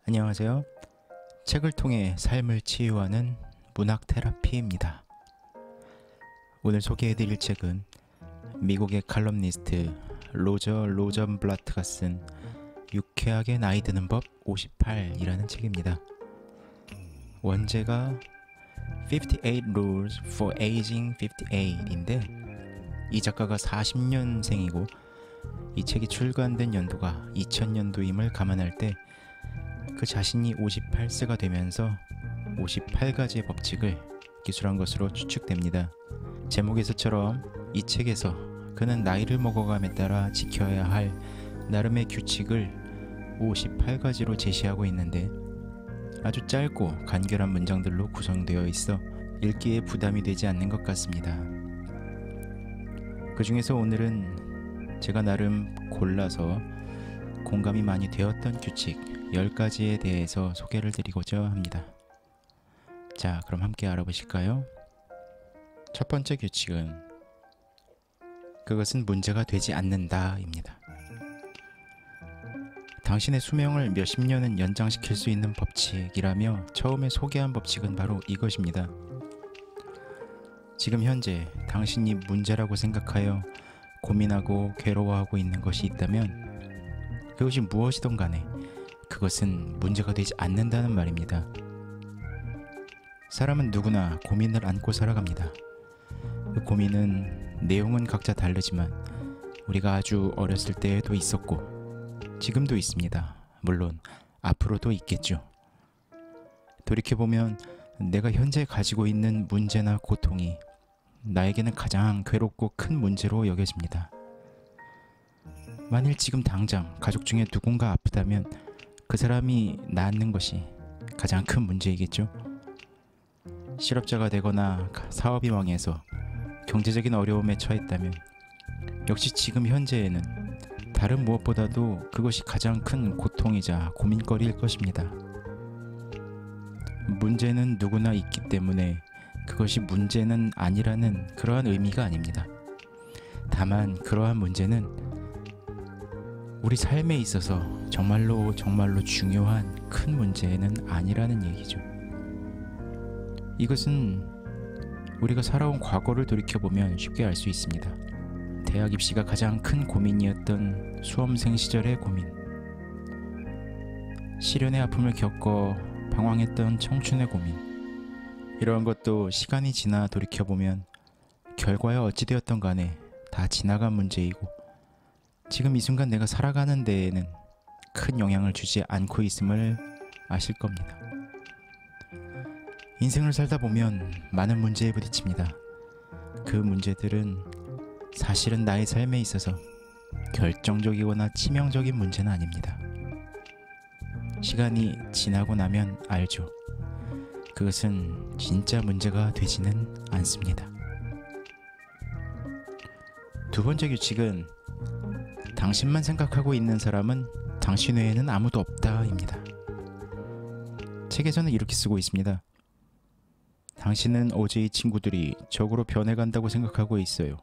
안녕하세요. 책을 통해 삶을 치유하는 문학 테라피입니다. 오늘 소개해드릴 책은 미국의 칼럼니스트 로저 로전블라트가 쓴 유쾌하게 나이 드는 법 58이라는 책입니다. 원제가 58 Rules for Aging 58인데 이 작가가 40년생이고 이 책이 출간된 연도가 2000년도임을 감안할 때 그 자신이 58세가 되면서 58가지의 법칙을 기술한 것으로 추측됩니다. 제목에서처럼 이 책에서 그는 나이를 먹어감에 따라 지켜야 할 나름의 규칙을 58가지로 제시하고 있는데 아주 짧고 간결한 문장들로 구성되어 있어 읽기에 부담이 되지 않는 것 같습니다. 그 중에서 오늘은 제가 나름 골라서 공감이 많이 되었던 규칙 10가지에 대해서 소개를 드리고자 합니다. 자, 그럼 함께 알아보실까요? 첫 번째 규칙은 그것은 문제가 되지 않는다 입니다. 당신의 수명을 몇십 년은 연장시킬 수 있는 법칙이라며 처음에 소개한 법칙은 바로 이것입니다. 지금 현재 당신이 문제라고 생각하여 고민하고 괴로워하고 있는 것이 있다면 그것이 무엇이든 간에 그것은 문제가 되지 않는다는 말입니다. 사람은 누구나 고민을 안고 살아갑니다. 그 고민은 내용은 각자 다르지만 우리가 아주 어렸을 때에도 있었고 지금도 있습니다. 물론 앞으로도 있겠죠. 돌이켜보면 내가 현재 가지고 있는 문제나 고통이 나에게는 가장 괴롭고 큰 문제로 여겨집니다. 만일 지금 당장 가족 중에 누군가 아프다면 그 사람이 낫는 것이 가장 큰 문제이겠죠. 실업자가 되거나 사업이 망해서 경제적인 어려움에 처했다면 역시 지금 현재에는 다른 무엇보다도 그것이 가장 큰 고통이자 고민거리일 것입니다. 문제는 누구나 있기 때문에 그것이 문제는 아니라는 그러한 의미가 아닙니다. 다만 그러한 문제는 우리 삶에 있어서 정말로 중요한 큰 문제는 아니라는 얘기죠. 이것은 우리가 살아온 과거를 돌이켜보면 쉽게 알 수 있습니다. 대학 입시가 가장 큰 고민이었던 수험생 시절의 고민, 시련의 아픔을 겪어 방황했던 청춘의 고민, 이러한 것도 시간이 지나 돌이켜보면 결과야 어찌 되었던 간에 다 지나간 문제이고 지금 이 순간 내가 살아가는 데에는 큰 영향을 주지 않고 있음을 아실 겁니다. 인생을 살다 보면 많은 문제에 부딪힙니다. 그 문제들은 사실은 나의 삶에 있어서 결정적이거나 치명적인 문제는 아닙니다. 시간이 지나고 나면 알죠. 그것은 진짜 문제가 되지는 않습니다. 두 번째 규칙은 당신만 생각하고 있는 사람은 당신 외에는 아무도 없다입니다. 책에서는 이렇게 쓰고 있습니다. 당신은 어제의 친구들이 적으로 변해간다고 생각하고 있어요.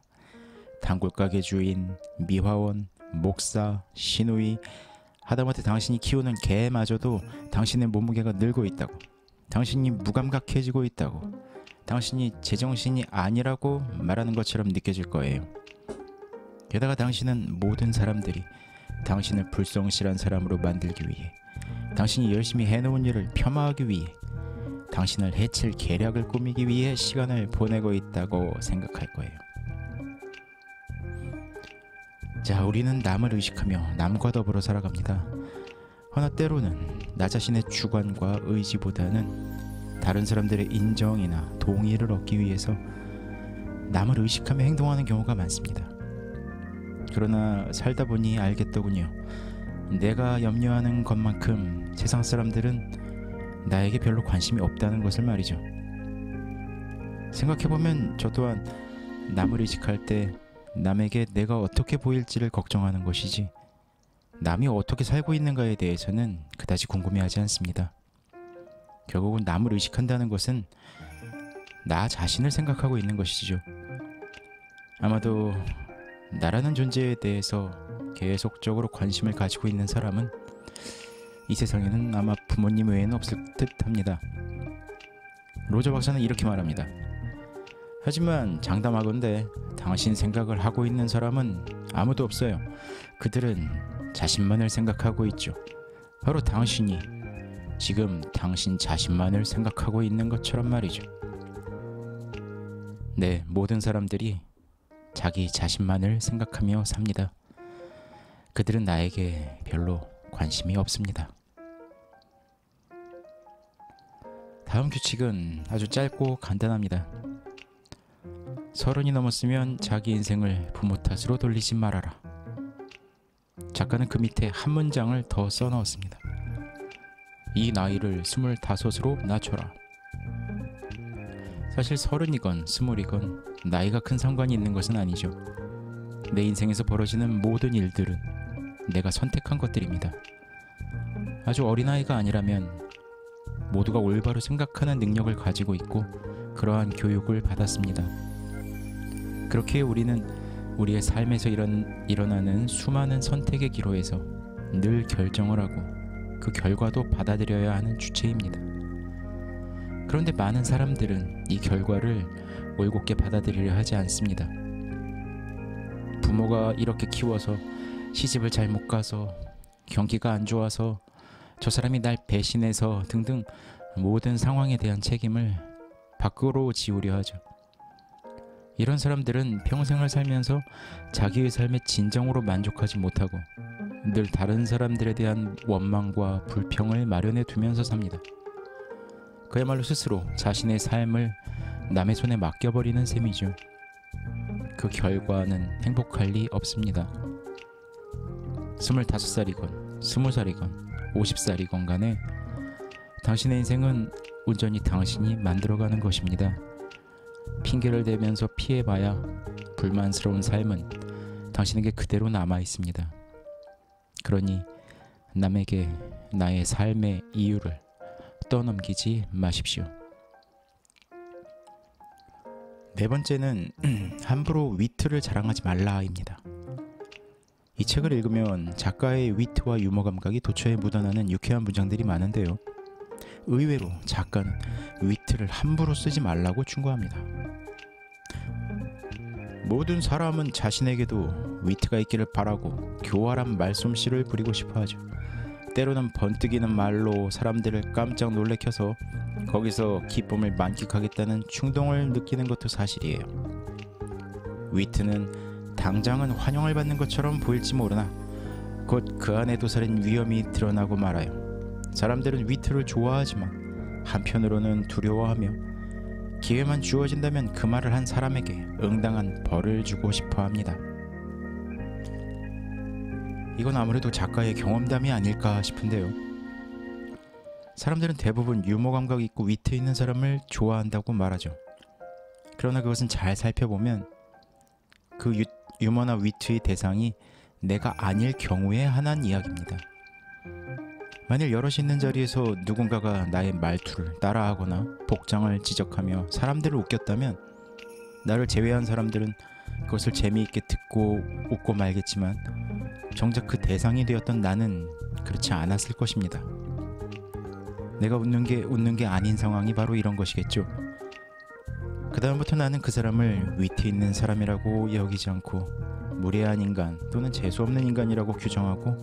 단골가게 주인, 미화원, 목사, 시누이, 하다못해 당신이 키우는 개마저도 당신의 몸무게가 늘고 있다고, 당신이 무감각해지고 있다고, 당신이 제정신이 아니라고 말하는 것처럼 느껴질 거예요. 게다가 당신은 모든 사람들이 당신을 불성실한 사람으로 만들기 위해, 당신이 열심히 해놓은 일을 폄하하기 위해, 당신을 해칠 계략을 꾸미기 위해 시간을 보내고 있다고 생각할 거예요. 자, 우리는 남을 의식하며 남과 더불어 살아갑니다. 허나 때로는 나 자신의 주관과 의지보다는 다른 사람들의 인정이나 동의를 얻기 위해서 남을 의식하며 행동하는 경우가 많습니다. 그러나 살다 보니 알겠더군요. 내가 염려하는 것만큼 세상 사람들은 나에게 별로 관심이 없다는 것을 말이죠. 생각해보면 저 또한 남을 의식할 때 남에게 내가 어떻게 보일지를 걱정하는 것이지 남이 어떻게 살고 있는가에 대해서는 그다지 궁금해하지 않습니다. 결국은 남을 의식한다는 것은 나 자신을 생각하고 있는 것이죠. 아마도 나라는 존재에 대해서 계속적으로 관심을 가지고 있는 사람은 이 세상에는 아마 부모님 외에는 없을 듯합니다. 로저 박사는 이렇게 말합니다. 하지만 장담하건대 당신 생각을 하고 있는 사람은 아무도 없어요. 그들은 자신만을 생각하고 있죠. 바로 당신이 지금 당신 자신만을 생각하고 있는 것처럼 말이죠. 네, 모든 사람들이 자기 자신만을 생각하며 삽니다. 그들은 나에게 별로 관심이 없습니다. 다음 규칙은 아주 짧고 간단합니다. 30이 넘었으면 자기 인생을 부모 탓으로 돌리지 말아라. 작가는 그 밑에 한 문장을 더 써넣었습니다. 이 나이를 25으로 낮춰라. 사실 30이건 20이건 나이가 큰 상관이 있는 것은 아니죠. 내 인생에서 벌어지는 모든 일들은 내가 선택한 것들입니다. 아주 어린아이가 아니라면 모두가 올바로 생각하는 능력을 가지고 있고 그러한 교육을 받았습니다. 그렇게 우리는 우리의 삶에서 일어나는 수많은 선택의 기로에서 늘 결정을 하고 그 결과도 받아들여야 하는 주체입니다. 그런데 많은 사람들은 이 결과를 올곧게 받아들이려 하지 않습니다. 부모가 이렇게 키워서 시집을 잘 못 가서 경기가 안 좋아서 저 사람이 날 배신해서 등등 모든 상황에 대한 책임을 밖으로 지우려 하죠. 이런 사람들은 평생을 살면서 자기의 삶에 진정으로 만족하지 못하고 늘 다른 사람들에 대한 원망과 불평을 마련해 두면서 삽니다. 그야말로 스스로 자신의 삶을 남의 손에 맡겨버리는 셈이죠. 그 결과는 행복할 리 없습니다. 25살이건 20살이건 50살이건 간에 당신의 인생은 온전히 당신이 만들어가는 것입니다. 핑계를 대면서 피해봐야 불만스러운 삶은 당신에게 그대로 남아있습니다. 그러니 남에게 나의 삶의 이유를 떠넘기지 마십시오. 네 번째는 함부로 위트를 자랑하지 말라입니다. 이 책을 읽으면 작가의 위트와 유머 감각이 도처에 묻어나는 유쾌한 문장들이 많은데요. 의외로 작가는 위트를 함부로 쓰지 말라고 충고합니다. 모든 사람은 자신에게도 위트가 있기를 바라고 교활한 말솜씨를 부리고 싶어 하죠. 때로는 번뜩이는 말로 사람들을 깜짝 놀래켜서 거기서 기쁨을 만끽하겠다는 충동을 느끼는 것도 사실이에요. 위트는 당장은 환영을 받는 것처럼 보일지 모르나 곧 그 안에 도사린 위험이 드러나고 말아요. 사람들은 위트를 좋아하지만 한편으로는 두려워하며 기회만 주어진다면 그 말을 한 사람에게 응당한 벌을 주고 싶어 합니다. 이건 아무래도 작가의 경험담이 아닐까 싶은데요. 사람들은 대부분 유머 감각이 있고 위트 있는 사람을 좋아한다고 말하죠. 그러나 그것은 잘 살펴보면 그 유머나 위트의 대상이 내가 아닐 경우에 한한 이야기입니다. 만일 여럿이 있는 자리에서 누군가가 나의 말투를 따라하거나 복장을 지적하며 사람들을 웃겼다면 나를 제외한 사람들은 그것을 재미있게 듣고 웃고 말겠지만 정작 그 대상이 되었던 나는 그렇지 않았을 것입니다. 내가 웃는 게 아닌 상황이 바로 이런 것이겠죠. 그 다음부터 나는 그 사람을 위트 있는 사람이라고 여기지 않고 무례한 인간 또는 재수없는 인간이라고 규정하고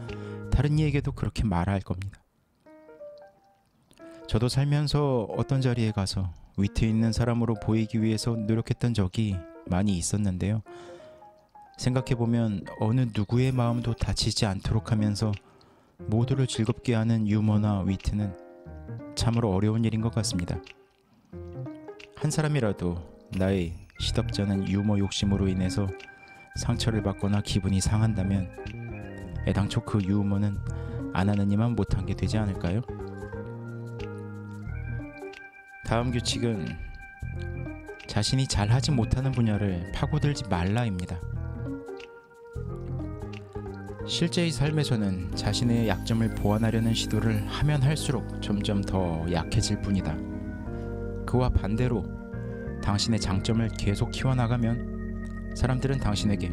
다른 이에게도 그렇게 말할 겁니다. 저도 살면서 어떤 자리에 가서 위트 있는 사람으로 보이기 위해서 노력했던 적이 많이 있었는데요. 생각해보면 어느 누구의 마음도 다치지 않도록 하면서 모두를 즐겁게 하는 유머나 위트는 참으로 어려운 일인 것 같습니다. 한 사람이라도 나의 시덥잖은 유머 욕심으로 인해서 상처를 받거나 기분이 상한다면 애당초 그 유머는 안 하는 이만 못한 게 되지 않을까요? 다음 규칙은 자신이 잘하지 못하는 분야를 파고들지 말라입니다. 실제의 삶에서는 자신의 약점을 보완하려는 시도를 하면 할수록 점점 더 약해질 뿐이다. 그와 반대로 당신의 장점을 계속 키워나가면 사람들은 당신에게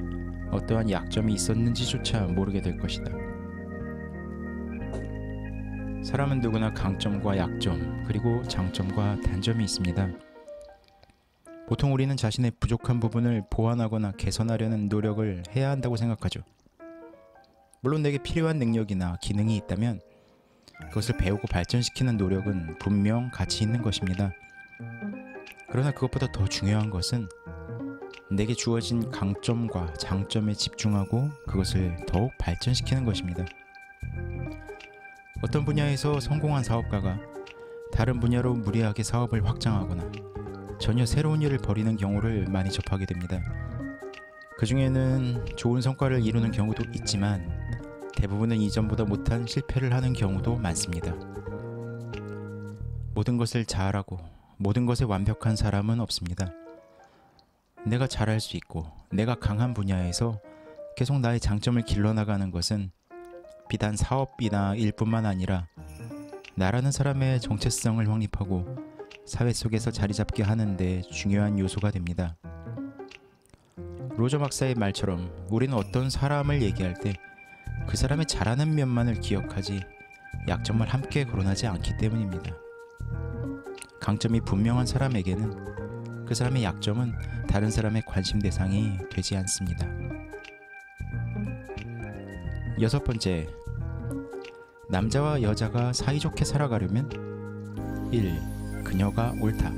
어떠한 약점이 있었는지조차 모르게 될 것이다. 사람은 누구나 강점과 약점, 그리고 장점과 단점이 있습니다. 보통 우리는 자신의 부족한 부분을 보완하거나 개선하려는 노력을 해야 한다고 생각하죠. 물론 내게 필요한 능력이나 기능이 있다면 그것을 배우고 발전시키는 노력은 분명 가치 있는 것입니다. 그러나 그것보다 더 중요한 것은 내게 주어진 강점과 장점에 집중하고 그것을 더욱 발전시키는 것입니다. 어떤 분야에서 성공한 사업가가 다른 분야로 무리하게 사업을 확장하거나 전혀 새로운 일을 벌이는 경우를 많이 접하게 됩니다. 그 중에는 좋은 성과를 이루는 경우도 있지만 대부분은 이전보다 못한 실패를 하는 경우도 많습니다. 모든 것을 잘하고 모든 것에 완벽한 사람은 없습니다. 내가 잘할 수 있고 내가 강한 분야에서 계속 나의 장점을 길러나가는 것은 비단 사업이나 일뿐만 아니라 나라는 사람의 정체성을 확립하고 사회 속에서 자리 잡게 하는 데 중요한 요소가 됩니다. 로저 박사의 말처럼 우리는 어떤 사람을 얘기할 때 그 사람의 잘하는 면만을 기억하지 약점을 함께 거론하지 않기 때문입니다. 강점이 분명한 사람에게는 그 사람의 약점은 다른 사람의 관심 대상이 되지 않습니다. 6번째, 남자와 여자가 사이좋게 살아가려면 1. 그녀가 옳다.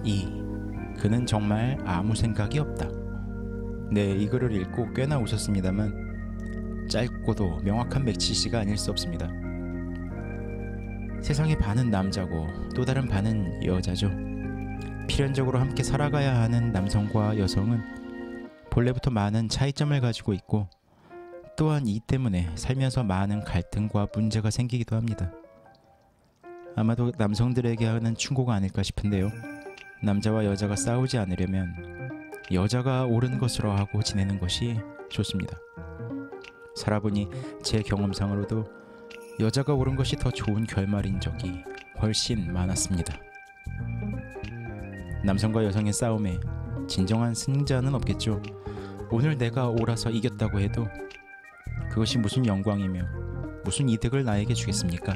2. 그는 정말 아무 생각이 없다. 네, 이 글을 읽고 꽤나 웃었습니다만 짧고도 명확한 메시지가 아닐 수 없습니다. 세상의 반은 남자고 또 다른 반은 여자죠. 필연적으로 함께 살아가야 하는 남성과 여성은 본래부터 많은 차이점을 가지고 있고 또한 이 때문에 살면서 많은 갈등과 문제가 생기기도 합니다. 아마도 남성들에게 하는 충고가 아닐까 싶은데요. 남자와 여자가 싸우지 않으려면 여자가 옳은 것으로 하고 지내는 것이 좋습니다. 살아보니 제 경험상으로도 여자가 옳은 것이 더 좋은 결말인 적이 훨씬 많았습니다. 남성과 여성의 싸움에 진정한 승자는 없겠죠. 오늘 내가 옳아서 이겼다고 해도 그것이 무슨 영광이며 무슨 이득을 나에게 주겠습니까?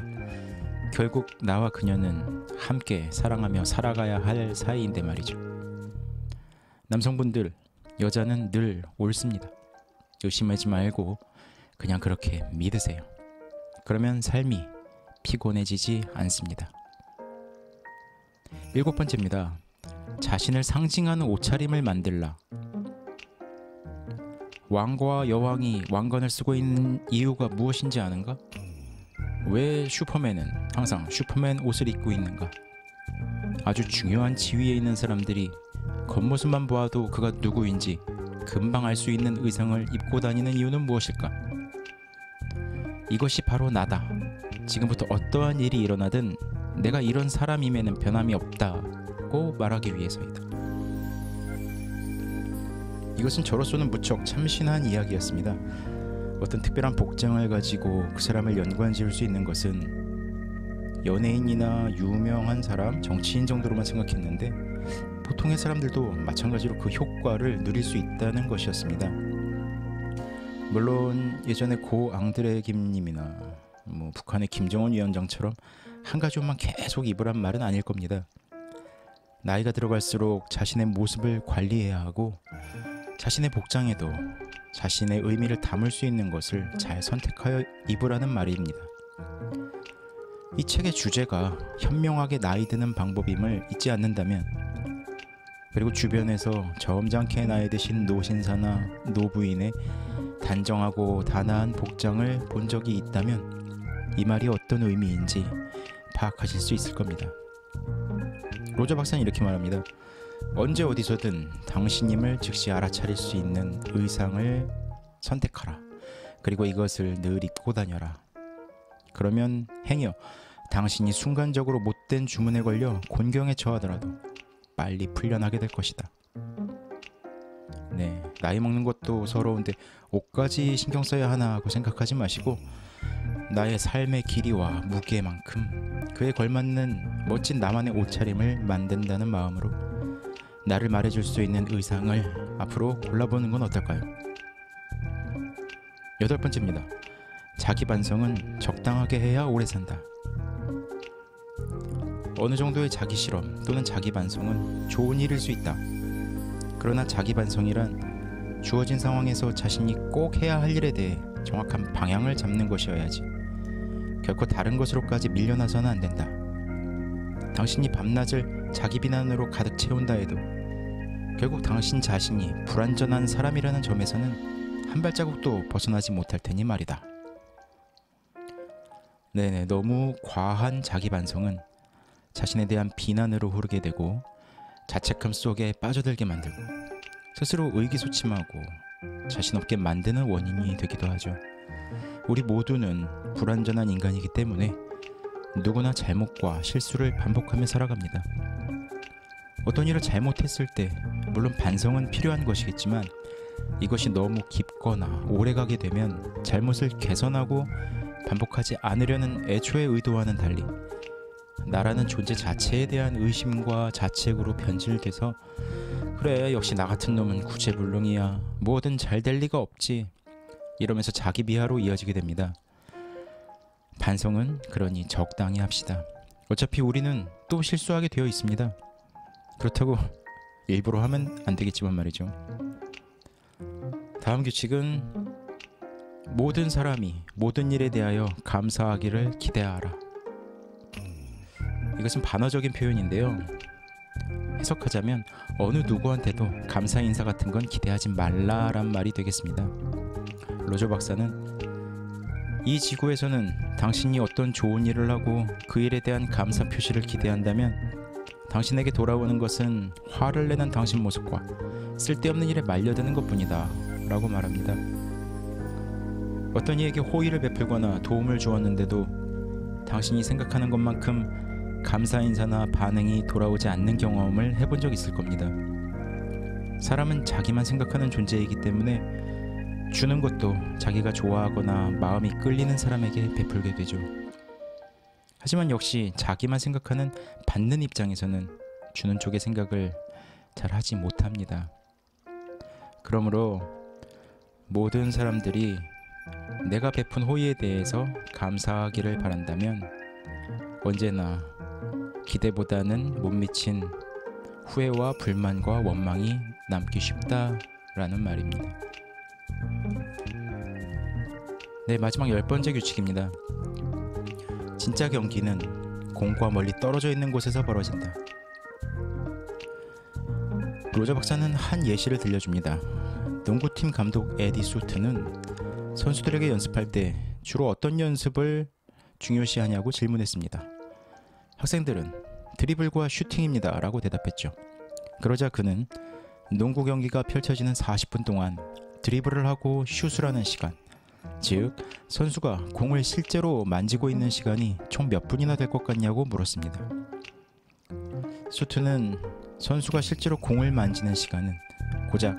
결국 나와 그녀는 함께 사랑하며 살아가야 할 사이인데 말이죠. 남성분들, 여자는 늘 옳습니다. 의심하지 말고 그냥 그렇게 믿으세요. 그러면 삶이 피곤해지지 않습니다. 7번째입니다. 자신을 상징하는 옷차림을 만들라. 왕과 여왕이 왕관을 쓰고 있는 이유가 무엇인지 아는가? 왜 슈퍼맨은 항상 슈퍼맨 옷을 입고 있는가? 아주 중요한 지위에 있는 사람들이 겉모습만 보아도 그가 누구인지 금방 알 수 있는 의상을 입고 다니는 이유는 무엇일까? 이것이 바로 나다. 지금부터 어떠한 일이 일어나든 내가 이런 사람임에는 변함이 없다고 말하기 위해서이다. 이것은 저로서는 무척 참신한 이야기였습니다. 어떤 특별한 복장을 가지고 그 사람을 연관지을 수 있는 것은 연예인이나 유명한 사람, 정치인 정도로만 생각했는데 보통의 사람들도 마찬가지로 그 효과를 누릴 수 있다는 것이었습니다. 물론 예전에 고 앙드레 김님이나 북한의 김정은 위원장처럼 한 가지 옷만 계속 입으란 말은 아닐 겁니다. 나이가 들어갈수록 자신의 모습을 관리해야 하고 자신의 복장에도 자신의 의미를 담을 수 있는 것을 잘 선택하여 입으라는 말입니다. 이 책의 주제가 현명하게 나이 드는 방법임을 잊지 않는다면, 그리고 주변에서 점잖게 나이 드신 노신사나 노부인의 단정하고 단아한 복장을 본 적이 있다면 이 말이 어떤 의미인지 파악하실 수 있을 겁니다. 로저 박사는 이렇게 말합니다. 언제 어디서든 당신임을 즉시 알아차릴 수 있는 의상을 선택하라. 그리고 이것을 늘 입고 다녀라. 그러면 행여 당신이 순간적으로 못된 주문에 걸려 곤경에 처하더라도 빨리 풀려나게 될 것이다. 네, 나이 먹는 것도 서러운데 옷까지 신경 써야 하나 하고 생각하지 마시고 나의 삶의 길이와 무게만큼 그에 걸맞는 멋진 나만의 옷차림을 만든다는 마음으로 나를 말해줄 수 있는 의상을 앞으로 골라보는 건 어떨까요? 8번째입니다. 자기 반성은 적당하게 해야 오래 산다. 어느 정도의 자기 실험 또는 자기 반성은 좋은 일일 수 있다. 그러나 자기 반성이란 주어진 상황에서 자신이 꼭 해야 할 일에 대해 정확한 방향을 잡는 것이어야지 결코 다른 것으로까지 밀려나서는 안 된다. 당신이 밤낮을 자기 비난으로 가득 채운다 해도 결국 당신 자신이 불완전한 사람이라는 점에서는 한 발자국도 벗어나지 못할 테니 말이다. 네네, 너무 과한 자기 반성은 자신에 대한 비난으로 흐르게 되고 자책감 속에 빠져들게 만들고 스스로 의기소침하고 자신 없게 만드는 원인이 되기도 하죠. 우리 모두는 불완전한 인간이기 때문에 누구나 잘못과 실수를 반복하며 살아갑니다. 어떤 일을 잘못했을 때 물론 반성은 필요한 것이겠지만 이것이 너무 깊거나 오래가게 되면 잘못을 개선하고 반복하지 않으려는 애초의 의도와는 달리 나라는 존재 자체에 대한 의심과 자책으로 변질돼서 그래 역시 나 같은 놈은 구제불능이야 뭐든 잘 될 리가 없지 이러면서 자기 비하로 이어지게 됩니다. 반성은 그러니 적당히 합시다. 어차피 우리는 또 실수하게 되어 있습니다. 그렇다고 일부러 하면 안 되겠지만 말이죠. 다음 규칙은 모든 사람이 모든 일에 대하여 감사하기를 기대하라. 이것은 반어적인 표현인데요. 해석하자면 어느 누구한테도 감사 인사 같은 건 기대하지 말라란 말이 되겠습니다. 로저 박사는 이 지구에서는 당신이 어떤 좋은 일을 하고 그 일에 대한 감사 표시를 기대한다면 당신에게 돌아오는 것은 화를 내는 당신 모습과 쓸데없는 일에 말려드는 것뿐이다 라고 말합니다. 어떤 이에게 호의를 베풀거나 도움을 주었는데도 당신이 생각하는 것만큼 감사 인사나 반응이 돌아오지 않는 경험을 해본 적 있을 겁니다. 사람은 자기만 생각하는 존재이기 때문에 주는 것도 자기가 좋아하거나 마음이 끌리는 사람에게 베풀게 되죠. 하지만 역시 자기만 생각하는 받는 입장에서는 주는 쪽의 생각을 잘 하지 못합니다. 그러므로 모든 사람들이 내가 베푼 호의에 대해서 감사하기를 바란다면 언제나 기대보다는 못 미친 후회와 불만과 원망이 남기 쉽다라는 말입니다. 네, 마지막 10번째 규칙입니다. 진짜 경기는 공과 멀리 떨어져 있는 곳에서 벌어진다. 로저 박사는 한 예시를 들려줍니다. 농구팀 감독 에디 소트는 선수들에게 연습할 때 주로 어떤 연습을 중요시하냐고 질문했습니다. 학생들은 드리블과 슈팅입니다 라고 대답했죠. 그러자 그는 농구 경기가 펼쳐지는 40분 동안 드리블을 하고 슛을 하는 시간, 즉 선수가 공을 실제로 만지고 있는 시간이 총 몇 분이나 될 것 같냐고 물었습니다. 소트는 선수가 실제로 공을 만지는 시간은 고작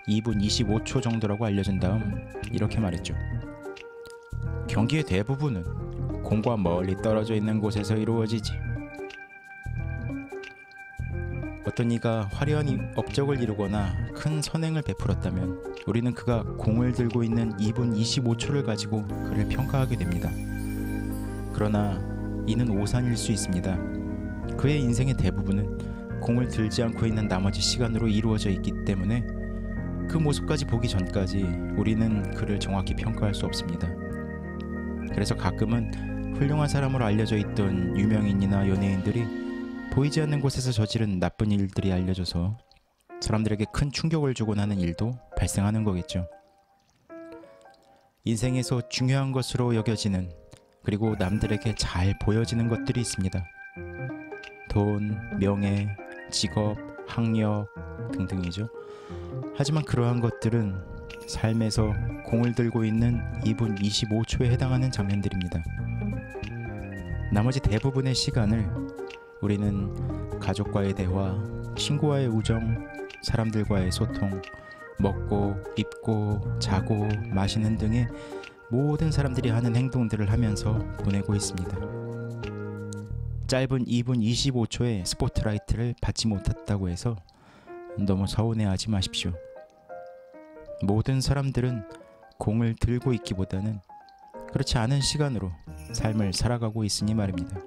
2분 25초 정도라고 알려준 다음 이렇게 말했죠. 경기의 대부분은 공과 멀리 떨어져 있는 곳에서 이루어지지. 어떤 이가 화려한 업적을 이루거나 큰 선행을 베풀었다면 우리는 그가 공을 들고 있는 2분 25초를 가지고 그를 평가하게 됩니다. 그러나 이는 오산일 수 있습니다. 그의 인생의 대부분은 공을 들지 않고 있는 나머지 시간으로 이루어져 있기 때문에 그 모습까지 보기 전까지 우리는 그를 정확히 평가할 수 없습니다. 그래서 가끔은 훌륭한 사람으로 알려져 있던 유명인이나 연예인들이 보이지 않는 곳에서 저지른 나쁜 일들이 알려져서 사람들에게 큰 충격을 주곤 하는 일도 발생하는 거겠죠. 인생에서 중요한 것으로 여겨지는 그리고 남들에게 잘 보여지는 것들이 있습니다. 돈, 명예, 직업, 학력 등등이죠. 하지만 그러한 것들은 삶에서 공을 들고 있는 2분 25초에 해당하는 장면들입니다. 나머지 대부분의 시간을 우리는 가족과의 대화, 친구와의 우정, 사람들과의 소통, 먹고, 입고, 자고, 마시는 등의 모든 사람들이 하는 행동들을 하면서 보내고 있습니다. 짧은 2분 25초의 스포트라이트를 받지 못했다고 해서 너무 서운해하지 마십시오. 모든 사람들은 공을 들고 있기보다는 그렇지 않은 시간으로 삶을 살아가고 있으니 말입니다.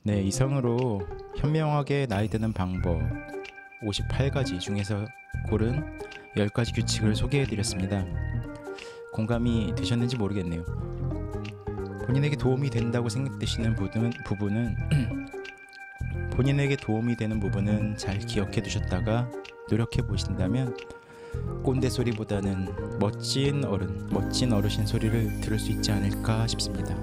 네, 이상으로 현명하게 나이 드는 방법 58가지 중에서 고른 10가지 규칙을 소개해드렸습니다. 공감이 되셨는지 모르겠네요. 본인에게 도움이 된다고 생각되시는 부분은 본인에게 도움이 되는 부분은 잘 기억해 두셨다가 노력해 보신다면 꼰대 소리보다는 멋진 어르신 소리를 들을 수 있지 않을까 싶습니다.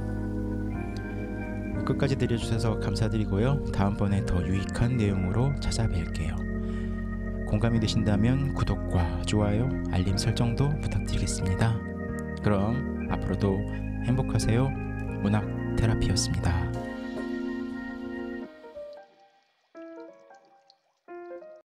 끝까지 들려주셔서 감사드리고요. 다음번에 더 유익한 내용으로 찾아뵐게요. 공감이 되신다면 구독과 좋아요, 알림 설정도 부탁드리겠습니다. 그럼 앞으로도 행복하세요. 문학 테라피였습니다.